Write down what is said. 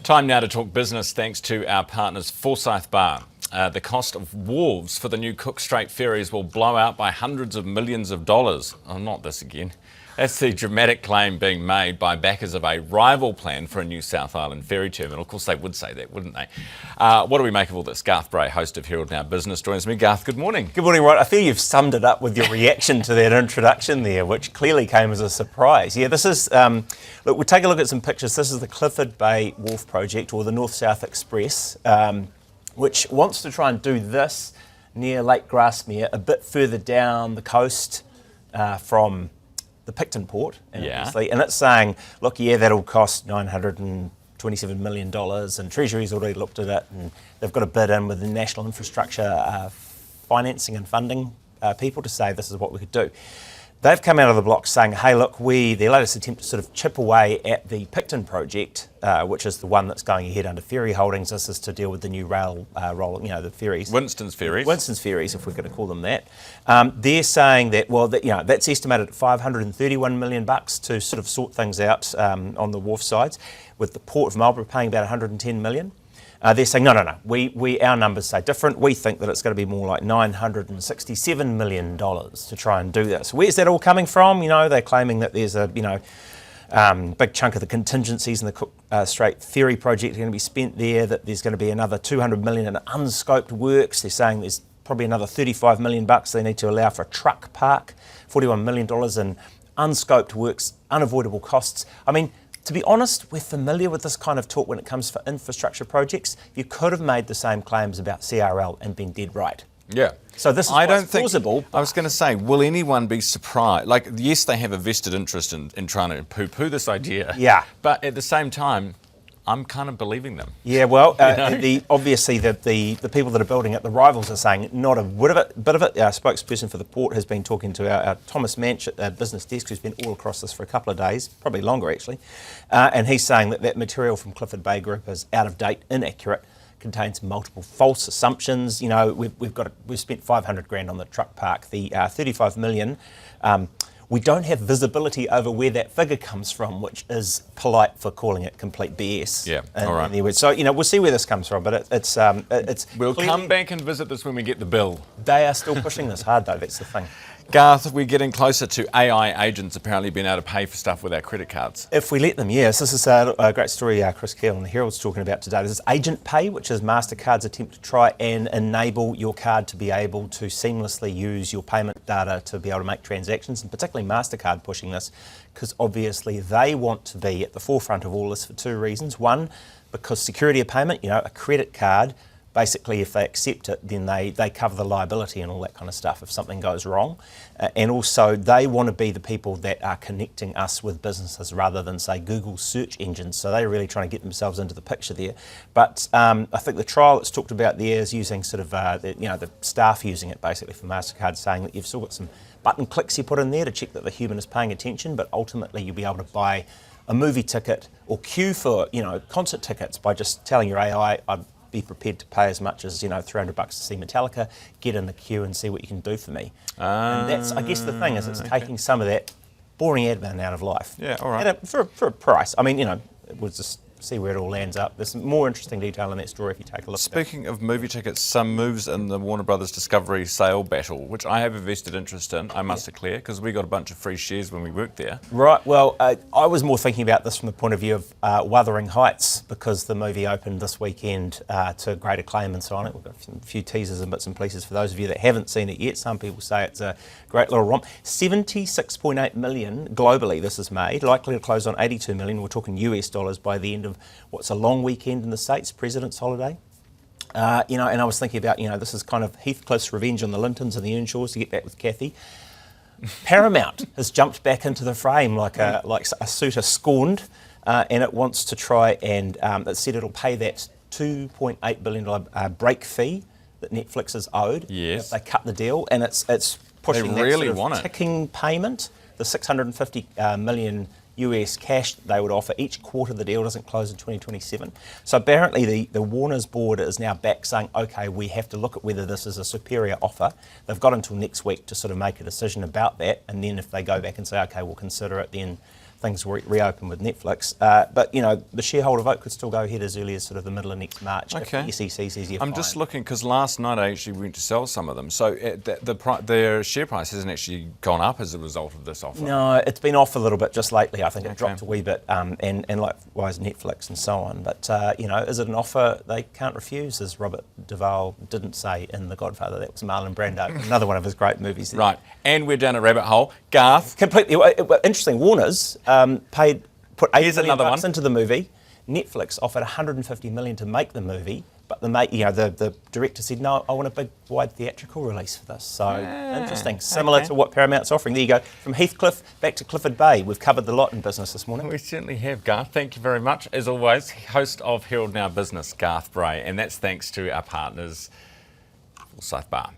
Time now to talk business thanks to our partners Forsyth Barr. The cost of wharves for the new Cook Strait ferries will blow out by hundreds of millions of dollars. Oh, not this again. That's the dramatic claim being made by backers of a rival plan for a new South Island ferry terminal. Of course, they would say that, wouldn't they? What do we make of all this? Garth Bray, host of Herald Now Business, joins me. Garth, good morning. Good morning, Rod. I feel you've summed it up with your reaction to that introduction there, which clearly came as a surprise. Yeah, this is, look, we'll take a look at some pictures. This is the Clifford Bay Wharf project, or the NorthSouth Express, which wants to try and do this near Lake Grasmere, a bit further down the coast from the Picton port, obviously, and it's saying, look, yeah, that'll cost $927 million, and Treasury's already looked at it, and they've got a bid in with the National Infrastructure Financing and Funding people to say this is what we could do. They've come out of the blocks saying, hey, look, their latest attempt to sort of chip away at the Picton project, which is the one that's going ahead under Ferry Holdings. This is to deal with the new rail rolling, the ferries. Winston's ferries. Winston's ferries, if we're going to call them that. They're saying that, well, that's estimated at $531 million to sort of sort things out on the wharf sides, with the Port of Marlborough paying about $110 million. They're saying, no, our numbers say different. We think that it's going to be more like $967 million to try and do this. Where's that all coming from? They're claiming that there's a, big chunk of the contingencies in the Cook Strait ferry project are going to be spent there, that there's going to be another $200 million in unscoped works. They're saying there's probably another $35 million they need to allow for a truck park, $41 million in unscoped works, unavoidable costs. I mean, to be honest, we're familiar with this kind of talk when it comes for infrastructure projects. You could have made the same claims about CRL and been dead right. Yeah. So this is plausible. I was going to say, will anyone be surprised? Like, yes, they have a vested interest in trying to poo-poo this idea. Yeah. But at the same time, I'm kind of believing them. Yeah, well, obviously the people that are building it, the rivals are saying not a bit of it. Our spokesperson for the port has been talking to our Thomas Manch at our business desk, who's been all across this for a couple of days, probably longer actually, and he's saying that material from Clifford Bay Group is out of date, inaccurate, contains multiple false assumptions. We've spent 500 grand on the truck park. The 35 million. We don't have visibility over where that figure comes from, which is polite for calling it complete BS. Yeah, all right. So, we'll see where this comes from, but it's We'll come back and visit this when we get the bill. They are still pushing this hard, though, that's the thing. Garth, we're getting closer to AI agents apparently being able to pay for stuff with our credit cards. If we let them, yes. This is a great story Chris Keel and the Herald's talking about today. This is Agent Pay, which is Mastercard's attempt to try and enable your card to be able to seamlessly use your payment data to be able to make transactions, and particularly Mastercard pushing this because obviously they want to be at the forefront of all this for two reasons. One, because security of payment, a credit card, basically, if they accept it, then they cover the liability and all that kind of stuff if something goes wrong. And also, they want to be the people that are connecting us with businesses rather than, say, Google search engines. So they're really trying to get themselves into the picture there. But I think the trial that's talked about there is using sort of, the staff using it basically for Mastercard, saying that you've still got some button clicks you put in there to check that the human is paying attention, but ultimately you'll be able to buy a movie ticket or queue for, concert tickets by just telling your AI, I'd be prepared to pay as much as $300 to see Metallica, get in the queue and see what you can do for me. And that's, I guess, the thing is, it's taking some of that boring admin out of life. Yeah, all right. For a price. I mean, we'll just see where it all lands up. There's more interesting detail in that story if you take a look. Speaking of movie tickets, some moves in the Warner Brothers Discovery sale battle, which I have a vested interest in, I must declare, because we got a bunch of free shares when we worked there. Right, well, I was more thinking about this from the point of view of Wuthering Heights, because the movie opened this weekend to great acclaim and so on. We've got a few teasers and bits and pieces for those of you that haven't seen it yet. Some people say it's a great little romp. 76.8 million globally this is made, likely to close on 82 million. We're talking US dollars by the end of what's a long weekend in the States, President's holiday. And I was thinking about, this is kind of Heathcliff's revenge on the Lintons and the Earnshaws to get back with Kathy. Paramount has jumped back into the frame like a suitor scorned, and it wants to try and it said it'll pay that $2.8 billion break fee that Netflix is owed if they cut the deal, and it's pushing that sort of ticking payment, the $650 million US cash that they would offer each quarter. The deal doesn't close in 2027. So apparently the Warners board is now back saying, okay, we have to look at whether this is a superior offer. They've got until next week to sort of make a decision about that, and then if they go back and say, okay, we'll consider it, then things reopen with Netflix. But, the shareholder vote could still go ahead as early as sort of the middle of next March if the SEC says you're I'm fine. just looking, because last night I actually went to sell some of them. So their share price hasn't actually gone up as a result of this offer. No, it's been off a little bit just lately. I think it dropped a wee bit, and likewise Netflix and so on. But, is it an offer they can't refuse, as Robert Duvall didn't say in The Godfather? That was Marlon Brando, another one of his great movies. Right, and we're down a rabbit hole. Garth. Completely interesting. Warners put $8 million into the movie. Netflix offered $150 million to make the movie, but the director said, no, I want a big, wide theatrical release for this. So interesting, similar to what Paramount's offering. There you go. From Heathcliff back to Clifford Bay. We've covered the lot in business this morning. We certainly have, Garth. Thank you very much. As always, host of Herald Now Business, Garth Bray, and that's thanks to our partners, Forsyth Barr.